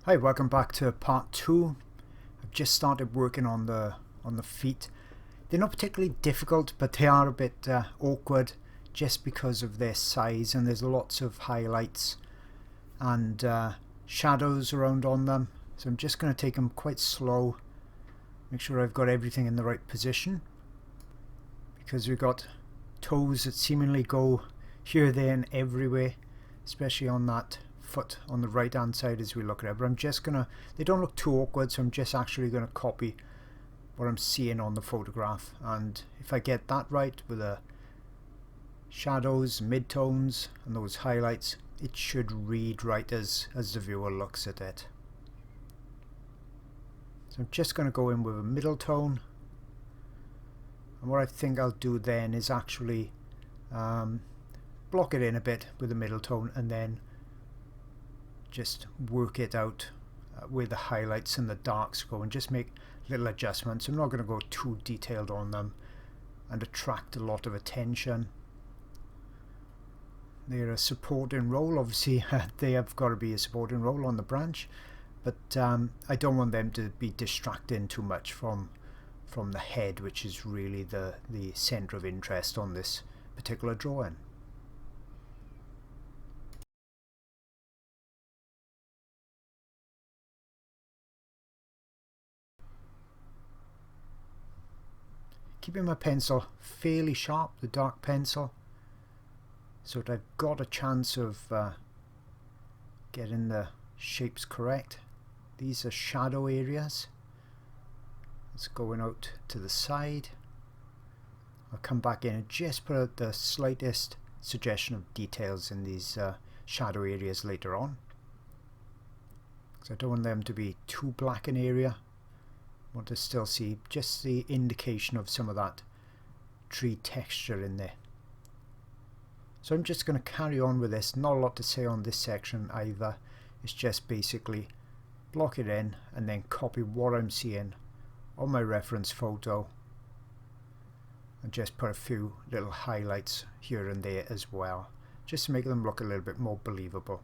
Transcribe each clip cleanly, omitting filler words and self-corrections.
Hi, welcome back to part 2. I've just started working on the feet. They're not particularly difficult, but they are a bit awkward just because of their size, and there's lots of highlights and shadows around on them. So I'm just going to take them quite slow, make sure I've got everything in the right position, because we've got toes that seemingly go here, there and everywhere, especially on that foot on the right hand side as we look at it. But I'm just gonna, they don't look too awkward, so I'm just actually going to copy what I'm seeing on the photograph, and if I get that right with the shadows, midtones and those highlights, it should read right as the viewer looks at it. So I'm just going to go in with a middle tone, and what I think I'll do then is actually block it in a bit with a middle tone and then just work it out where the highlights and the darks go, and just make little adjustments. I'm not going to go too detailed on them and attract a lot of attention. They're a supporting role, obviously. They have got to be a supporting role on the branch, but I don't want them to be distracting too much from the head, which is really the center of interest on this particular drawing. Keeping my pencil fairly sharp, the dark pencil, so that I've got a chance of getting the shapes correct. These are shadow areas. It's going out to the side. I'll come back in and just put the slightest suggestion of details in these shadow areas later on, because I don't want them to be too black an area. I want to still see just the indication of some of that tree texture in there. So I'm just going to carry on with this. Not a lot to say on this section either. It's just basically block it in and then copy what I'm seeing on my reference photo and just put a few little highlights here and there as well, just to make them look a little bit more believable.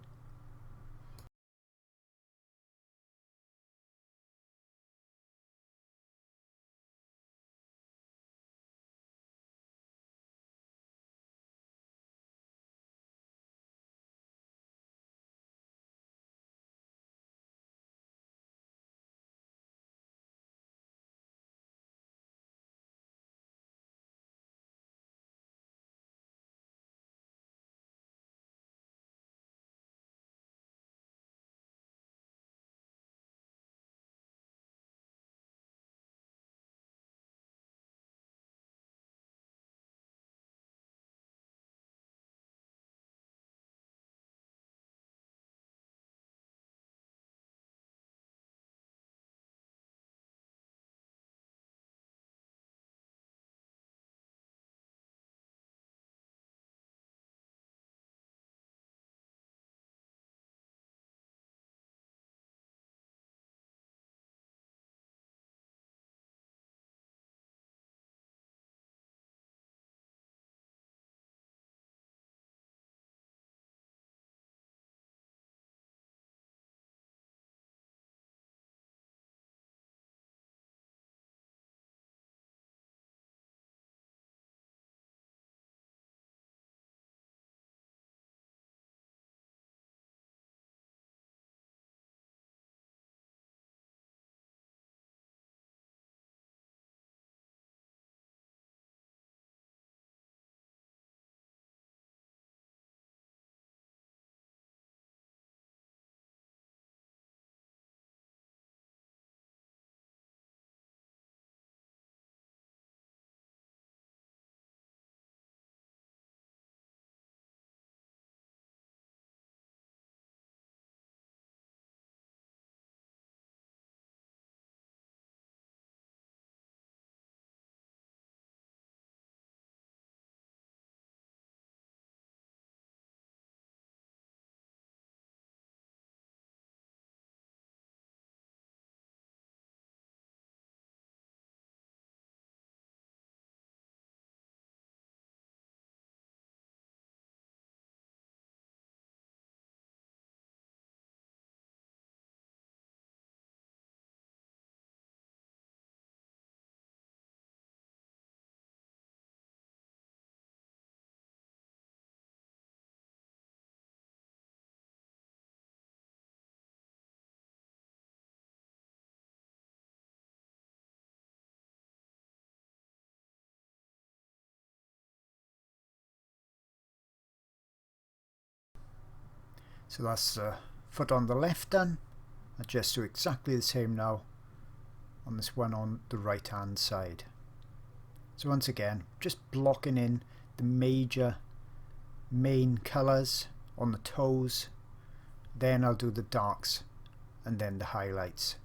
So that's the foot on the left done. I just do exactly the same now on this one on the right hand side. So once again, just blocking in the major main colours on the toes, then I'll do the darks and then the highlights.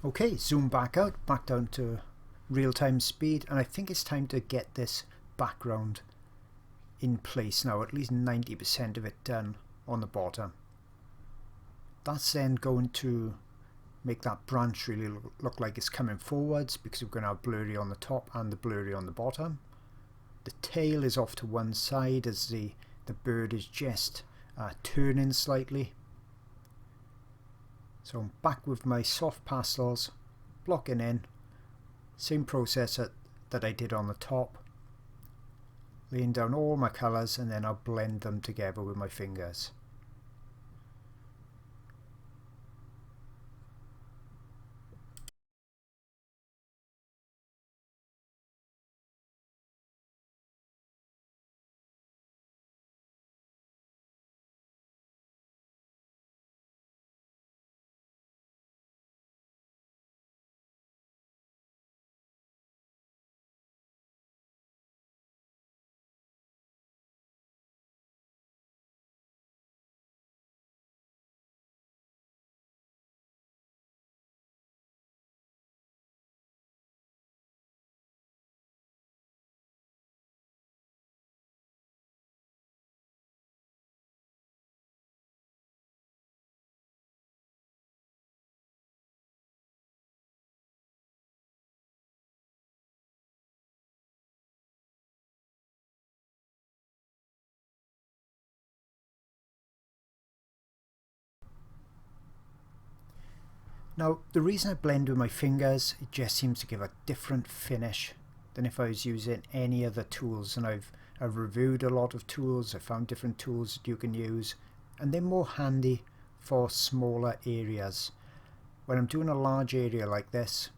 Okay, zoom back out, back down to real-time speed, and I think it's time to get this background in place now, at least 90% of it done on the bottom. That's then going to make that branch really look like it's coming forwards, because we're going to have blurry on the top and the blurry on the bottom. The tail is off to one side as the bird is just turning slightly. So I'm back with my soft pastels, blocking in, same process that I did on the top, laying down all my colours, and then I'll blend them together with my fingers. Now, the reason I blend with my fingers, it just seems to give a different finish than if I was using any other tools. And I've reviewed a lot of tools, I found different tools that you can use, and they're more handy for smaller areas. When I'm doing a large area like this,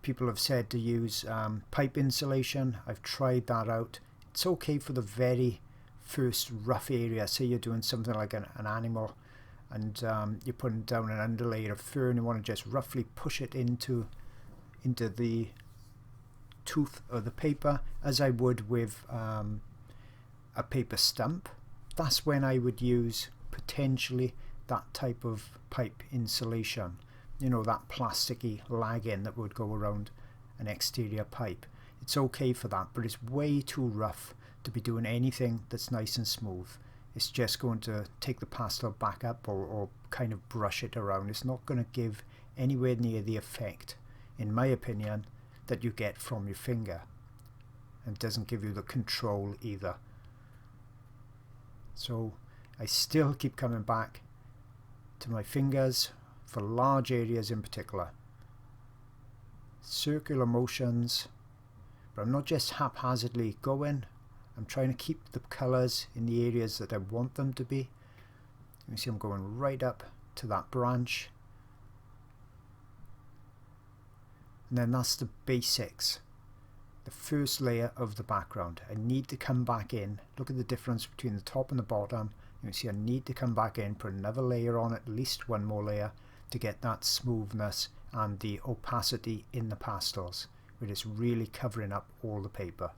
people have said to use pipe insulation. I've tried that out. It's okay for the very first rough area. Say you're doing something like an animal, and you're putting down an underlayer of fur and you want to just roughly push it into the tooth of the paper as I would with a paper stump. That's when I would use potentially that type of pipe insulation, you know, that plasticky lagging that would go around an exterior pipe. It's okay for that, but it's way too rough to be doing anything that's nice and smooth. It's just going to take the pastel back up or kind of brush it around. It's not going to give anywhere near the effect, in my opinion, that you get from your finger, and doesn't give you the control either. So I still keep coming back to my fingers for large areas in particular. Circular motions, but I'm not just haphazardly going. I'm trying to keep the colours in the areas that I want them to be. You see I'm going right up to that branch. And then that's the basics, the first layer of the background. I need to come back in. Look at the difference between the top and the bottom. You see I need to come back in, put another layer on, at least one more layer, to get that smoothness and the opacity in the pastels, where it's really covering up all the paper.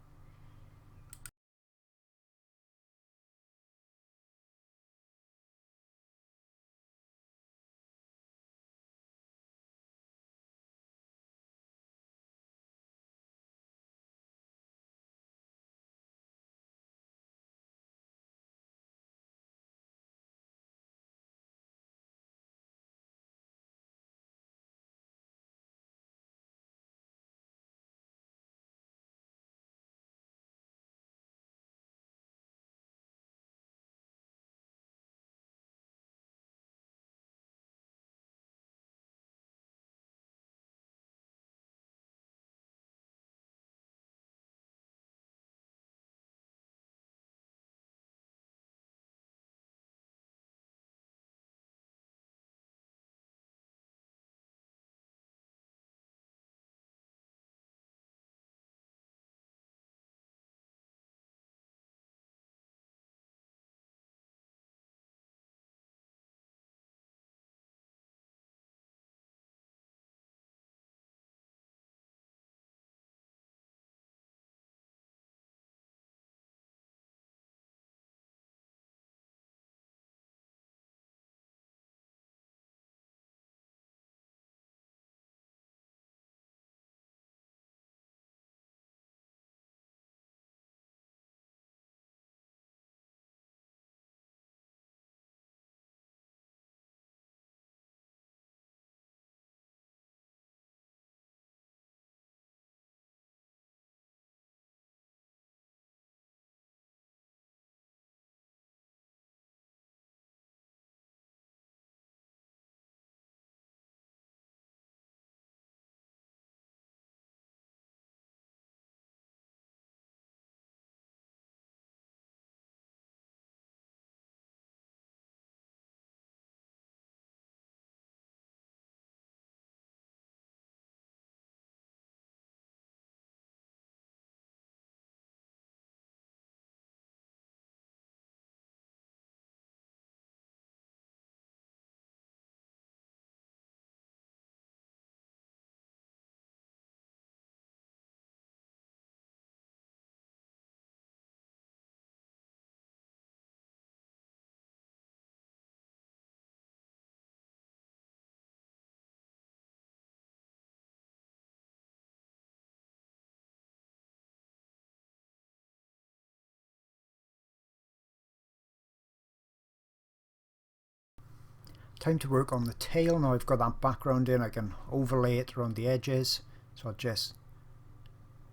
Time to work on the tail. Now I've got that background in, I can overlay it around the edges. So I'll just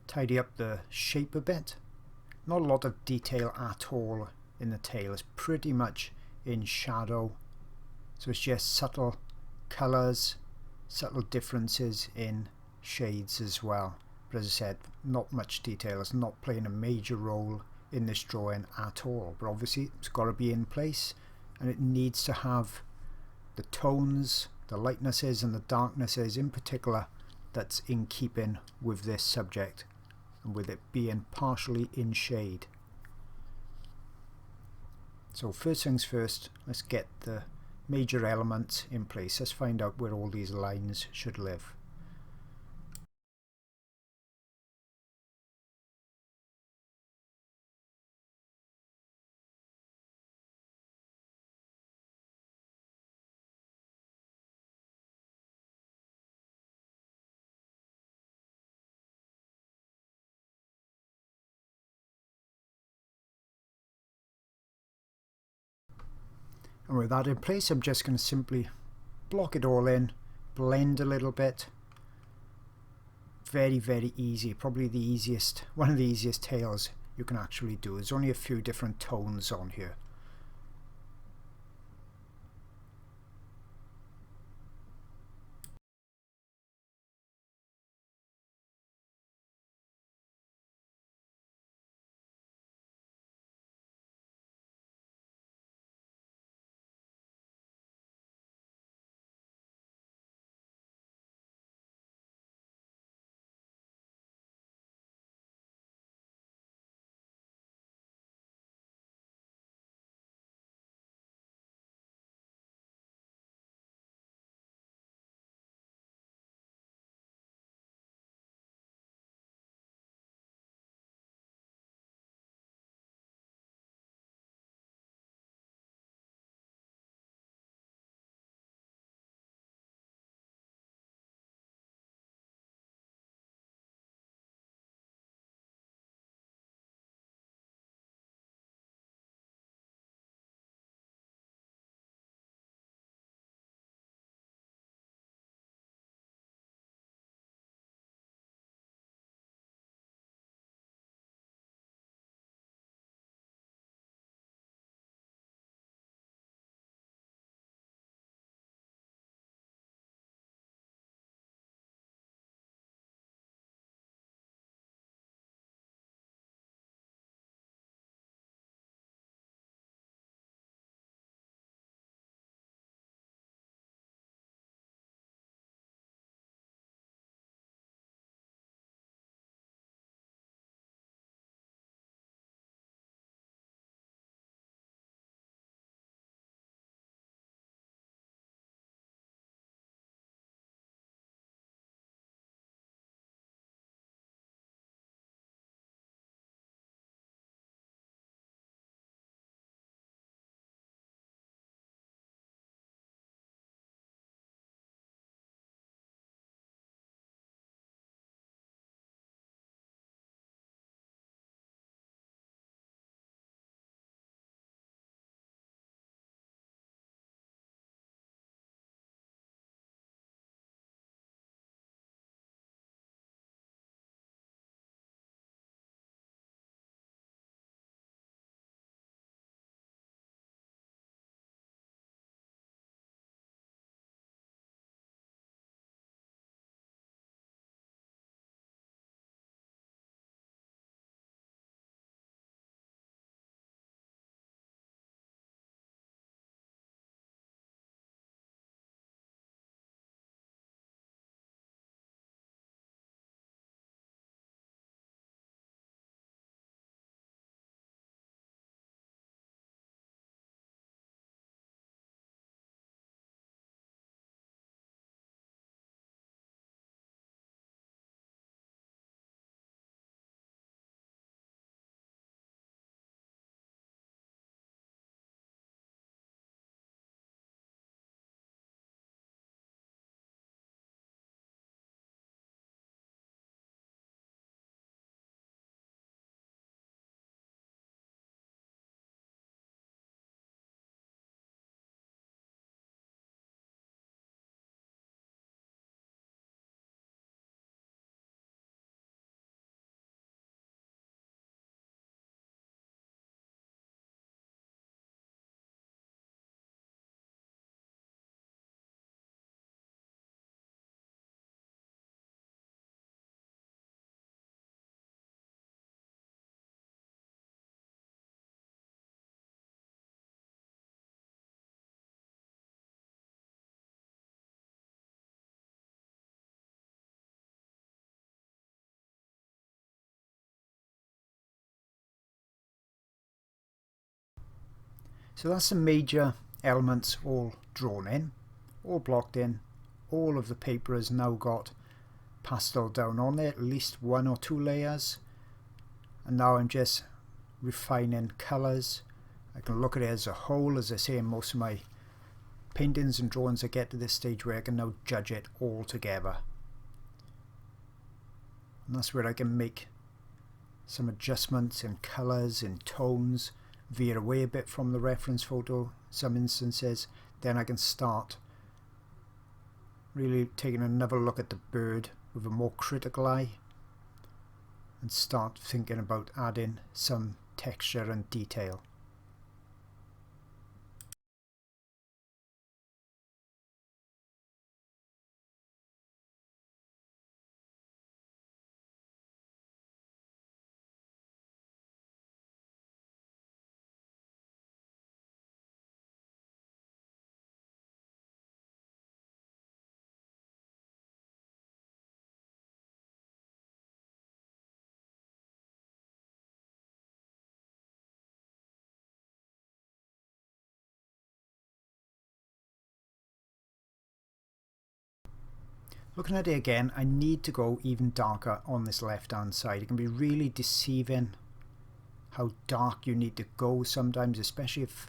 tidy up the shape a bit. Not a lot of detail at all in the tail. It's pretty much in shadow. So it's just subtle colours, subtle differences in shades as well. But as I said, not much detail. It's not playing a major role in this drawing at all. But obviously it's got to be in place, and it needs to have the tones, the lightnesses and the darknesses in particular, that's in keeping with this subject and with it being partially in shade. So first things first, let's get the major elements in place. Let's find out where all these lines should live. And with that in place, I'm just going to simply block it all in, blend a little bit. Very, very easy. Probably the easiest, one of the easiest tails you can actually do. There's only a few different tones on here. So that's the major elements all drawn in, all blocked in. All of the paper has now got pastel down on there, at least one or two layers. And now I'm just refining colours. I can look at it as a whole. As I say, in most of my paintings and drawings, I get to this stage where I can now judge it all together. And that's where I can make some adjustments in colours, in tones, veer away a bit from the reference photo, some instances, then I can start really taking another look at the bird with a more critical eye and start thinking about adding some texture and detail. Looking at it again, I need to go even darker on this left hand side. It can be really deceiving how dark you need to go sometimes, especially if,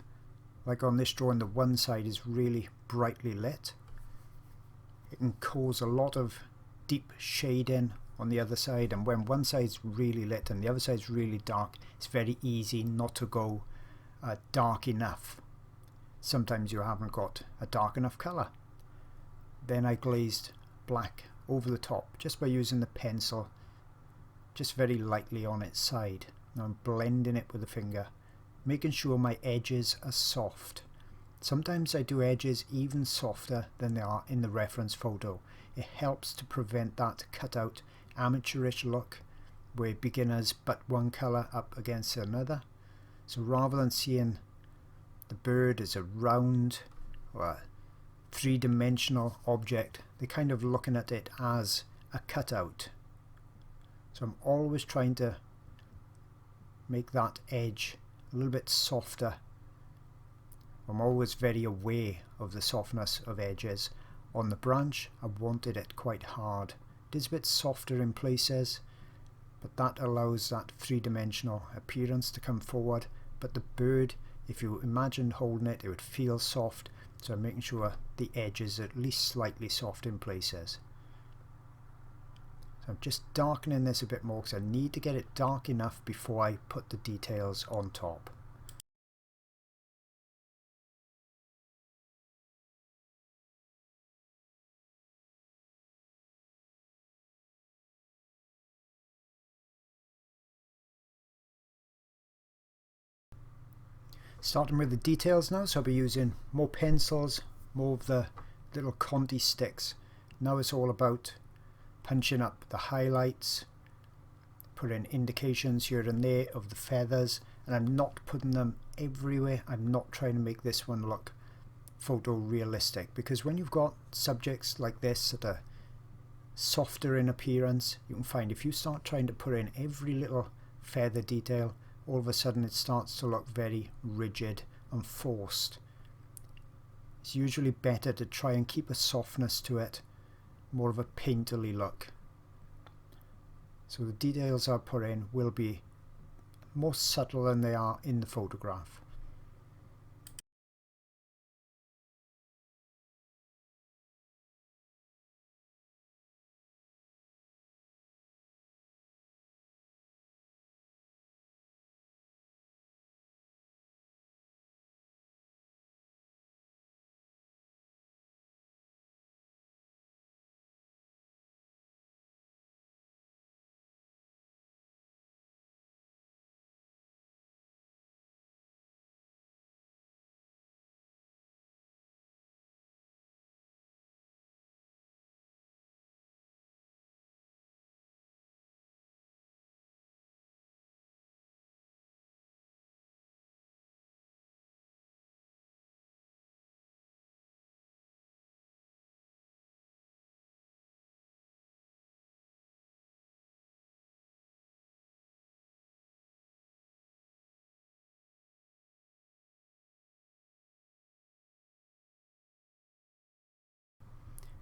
like on this drawing, the one side is really brightly lit. It can cause a lot of deep shading on the other side, and when one side's really lit and the other side's really dark, it's very easy not to go dark enough. Sometimes you haven't got a dark enough colour. Then I glazed black over the top just by using the pencil, just very lightly on its side. Now I'm blending it with the finger, making sure my edges are soft. Sometimes I do edges even softer than they are in the reference photo. It helps to prevent that cutout amateurish look where beginners but one colour up against another. So rather than seeing the bird as a round or a three-dimensional object, they're kind of looking at it as a cutout. So I'm always trying to make that edge a little bit softer. I'm always very aware of the softness of edges. On the branch, I wanted it quite hard. It is a bit softer in places, but that allows that three-dimensional appearance to come forward. But the bird, if you imagined holding it, it would feel soft. So I'm making sure the edge is at least slightly soft in places. So I'm just darkening this a bit more because I need to get it dark enough before I put the details on top. Starting with the details now, so I'll be using more pencils, more of the little Conti sticks. Now it's all about punching up the highlights, putting indications here and there of the feathers, and I'm not putting them everywhere. I'm not trying to make this one look photorealistic, because when you've got subjects like this that are softer in appearance, you can find if you start trying to put in every little feather detail, all of a sudden it starts to look very rigid and forced. It's usually better to try and keep a softness to it, more of a painterly look. So the details I put in will be more subtle than they are in the photograph.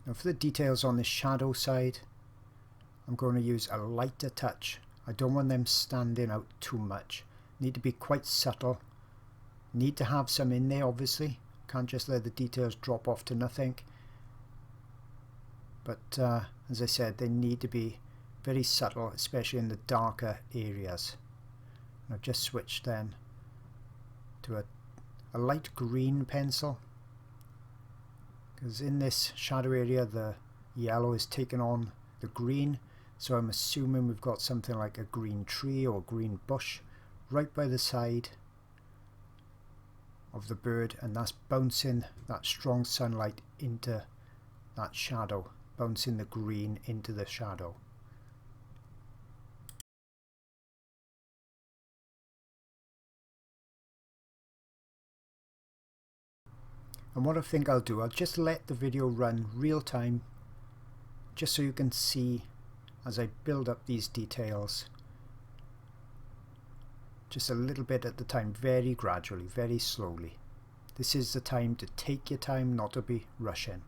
Now for the details on the shadow side, I'm going to use a lighter touch. I don't want them standing out too much. Need to be quite subtle. Need to have some in there, obviously. Can't just let the details drop off to nothing. But as I said, they need to be very subtle, especially in the darker areas. And I've just switched then to a a light green pencil, because in this shadow area the yellow is taken on the green, so I'm assuming we've got something like a green tree or green bush right by the side of the bird, and that's bouncing that strong sunlight into that shadow, bouncing the green into the shadow. And what I think I'll do, I'll just let the video run real time, just so you can see as I build up these details, just a little bit at the time, very gradually, very slowly. This is the time to take your time, not to be rushing.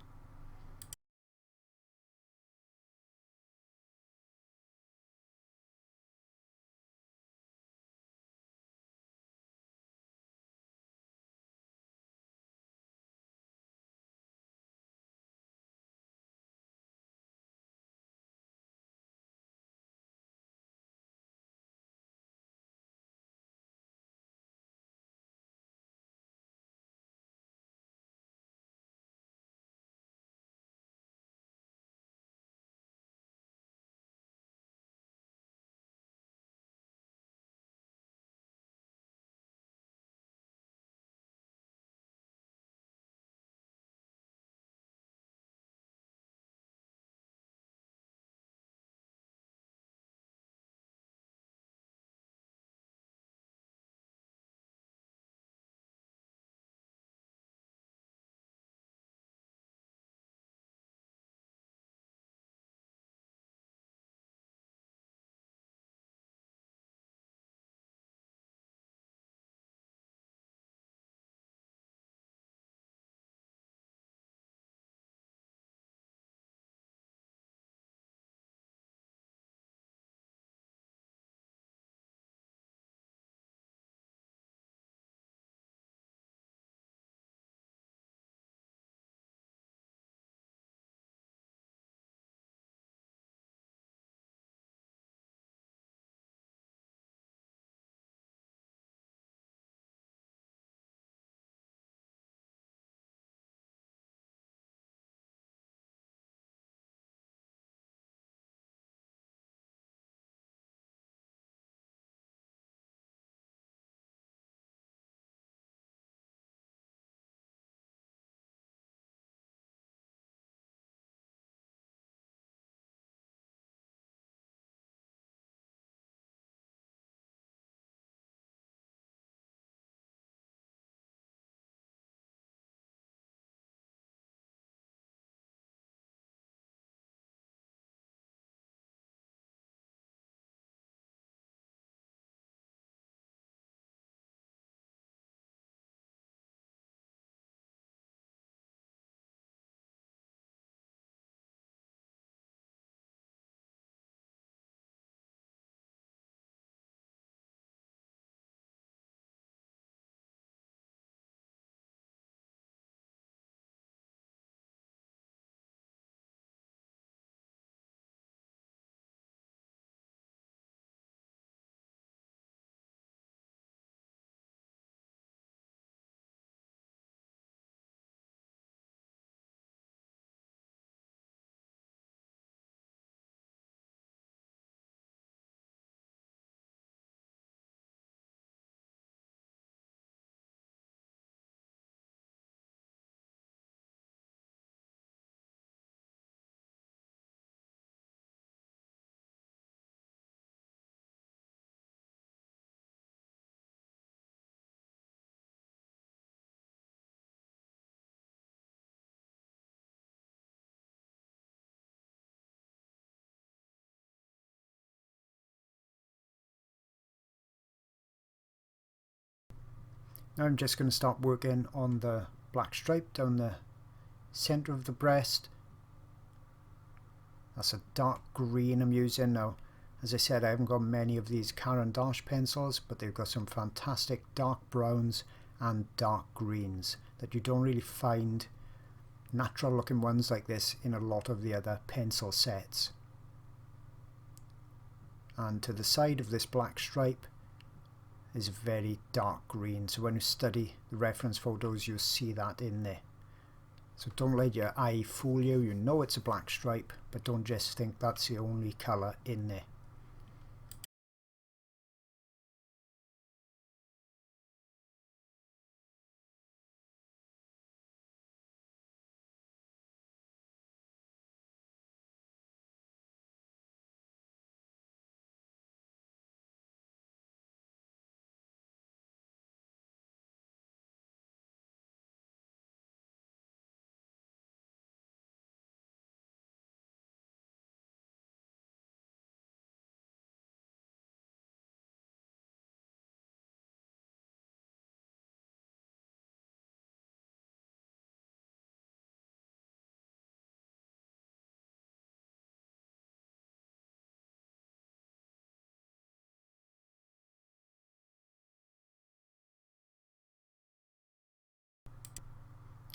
Now I'm just going to start working on the black stripe down the center of the breast. That's a dark green I'm using now. As I said, I haven't got many of these Caran d'Ache pencils, but they've got some fantastic dark browns and dark greens that you don't really find natural looking ones like this in a lot of the other pencil sets. And to the side of this black stripe, is very dark green, so when you study the reference photos you'll see that in there. So don't let your eye fool you. You know it's a black stripe, but don't just think that's the only colour in there.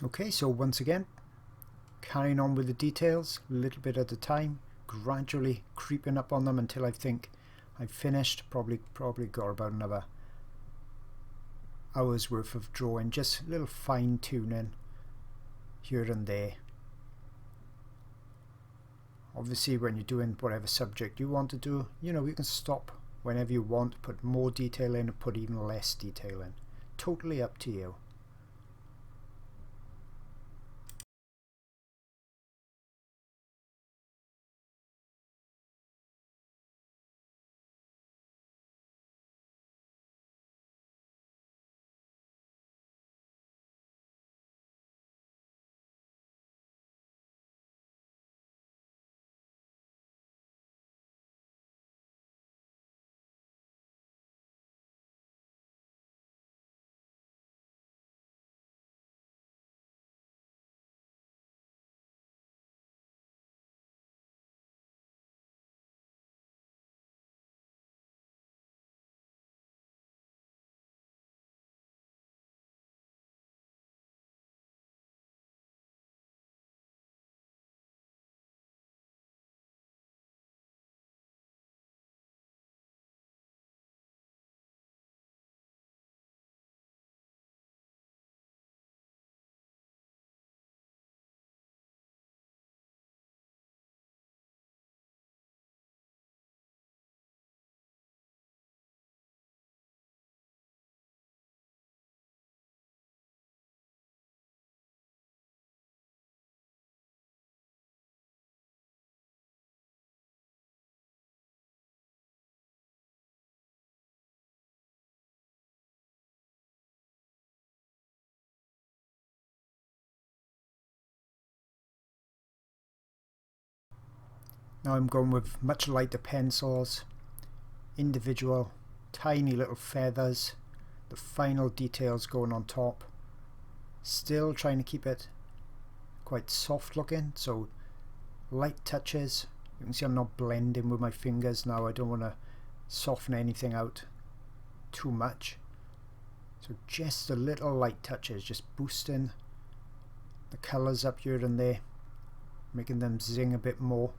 Okay, so once again, carrying on with the details, a little bit at a time, gradually creeping up on them until I think I've finished. Probably got about another hour's worth of drawing, just a little fine tuning here and there. Obviously when you're doing whatever subject you want to do, you know, you can stop whenever you want, put more detail in or put even less detail in. Totally up to you. Now I'm going with much lighter pencils, individual tiny little feathers, the final details going on top. Still trying to keep it quite soft looking, so light touches. You can see I'm not blending with my fingers now. I don't want to soften anything out too much. So just a little light touches, just boosting the colours up here and there, making them zing a bit more.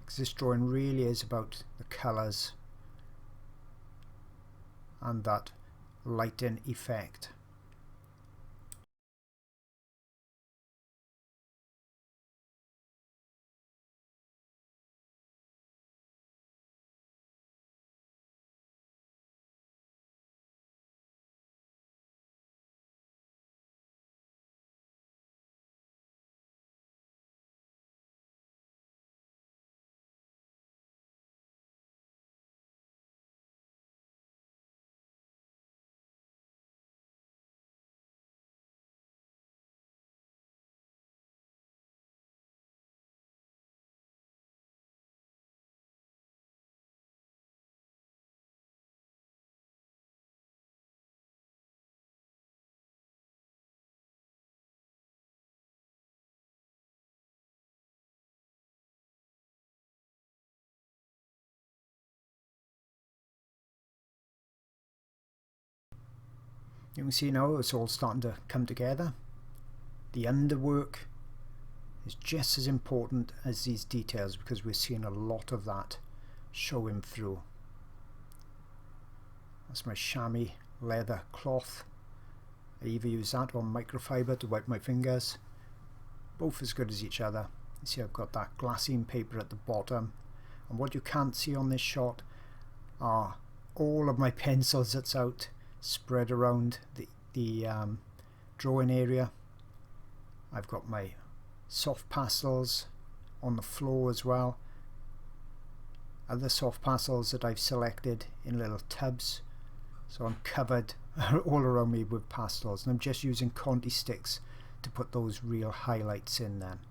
Because this drawing really is about the colours and that lighting effect. You can see now it's all starting to come together. The underwork is just as important as these details because we're seeing a lot of that showing through. That's my chamois leather cloth. I either use that or microfiber to wipe my fingers. Both as good as each other. You see I've got that glassine paper at the bottom, and what you can't see on this shot are all of my pencils that's out spread around the drawing area. I've got my soft pastels on the floor as well. Other soft pastels that I've selected in little tubs, so I'm covered all around me with pastels, and I'm just using Conti sticks to put those real highlights in then.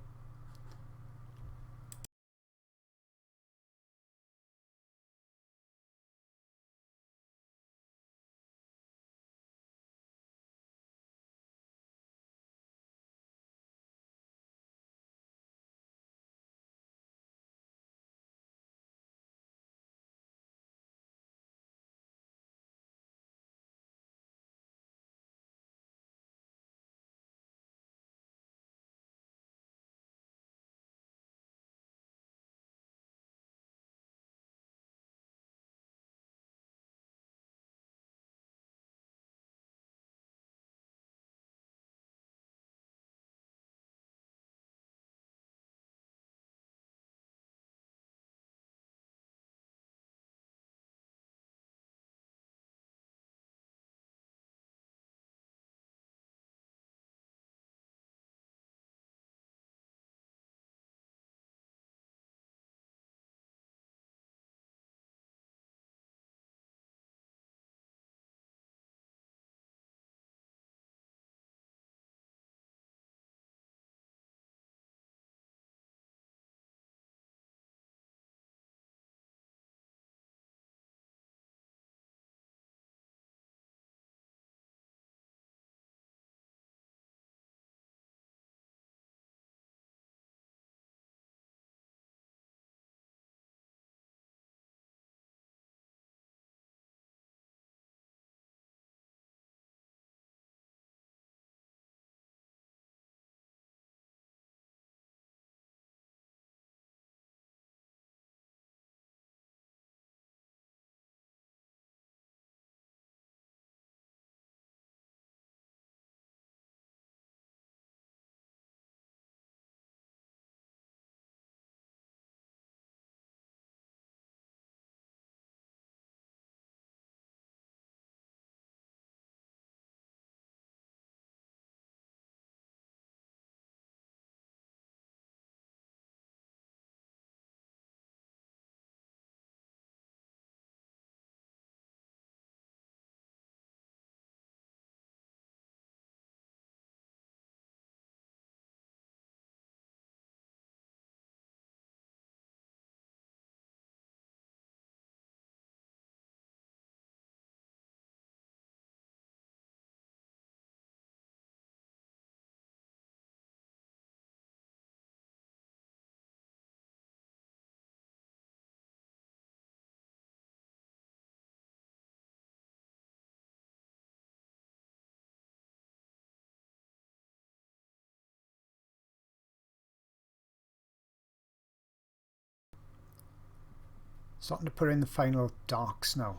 Starting to put in the final darks now.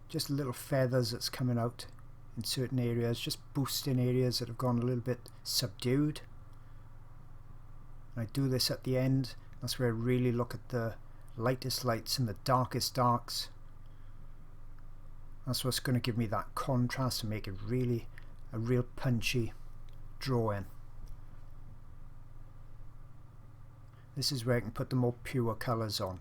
Just little feathers that's coming out in certain areas, just boosting areas that have gone a little bit subdued. And I do this at the end. That's where I really look at the lightest lights and the darkest darks. That's what's going to give me that contrast and make it really a real punchy drawing. This is where I can put the more pure colours on.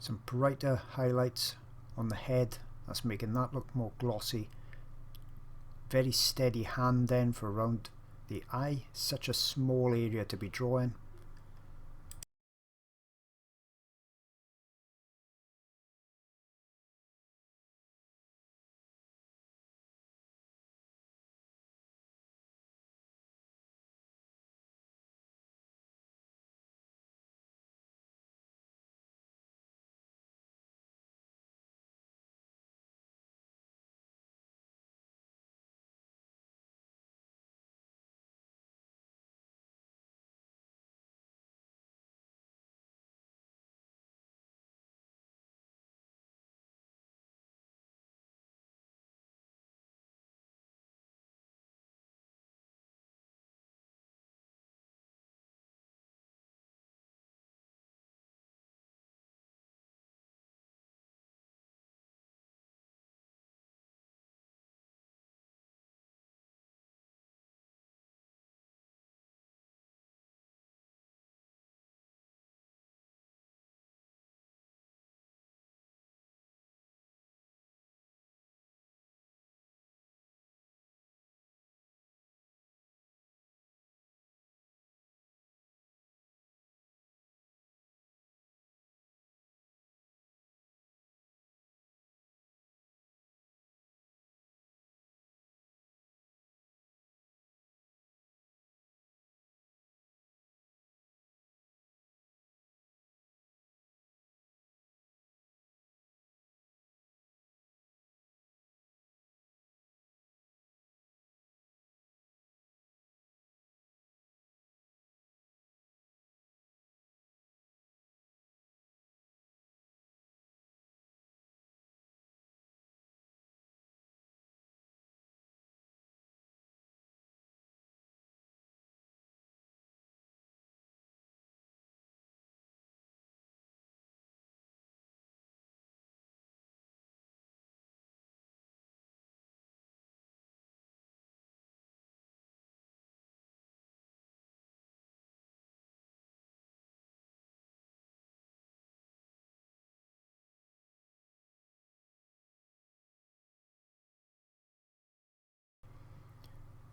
Some brighter highlights on the head, that's making that look more glossy. Very steady hand then for around the eye, such a small area to be drawing.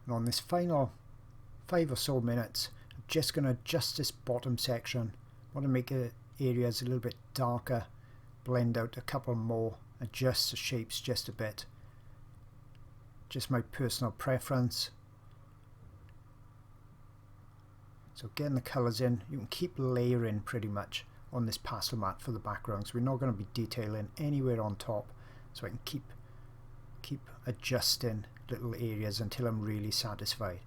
And on this final 5 or so minutes, I'm just going to adjust this bottom section. I want to make the areas a little bit darker, blend out a couple more, adjust the shapes just a bit. Just my personal preference. So getting the colours in, you can keep layering pretty much on this pastel mat for the backgrounds. We're not going to be detailing anywhere on top, so I can keep adjusting little areas until I'm really satisfied.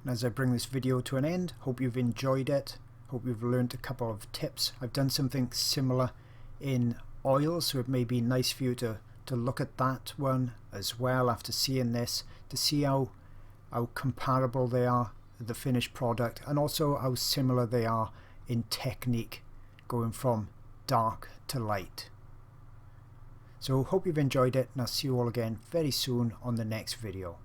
And as I bring this video to an end, hope you've enjoyed it. Hope you've learned a couple of tips. I've done something similar in oil, so it may be nice for you to look at that one as well after seeing this, to see how comparable they are, the finished product, and also how similar they are in technique, going from dark to light. So hope you've enjoyed it, and I'll see you all again very soon on the next video.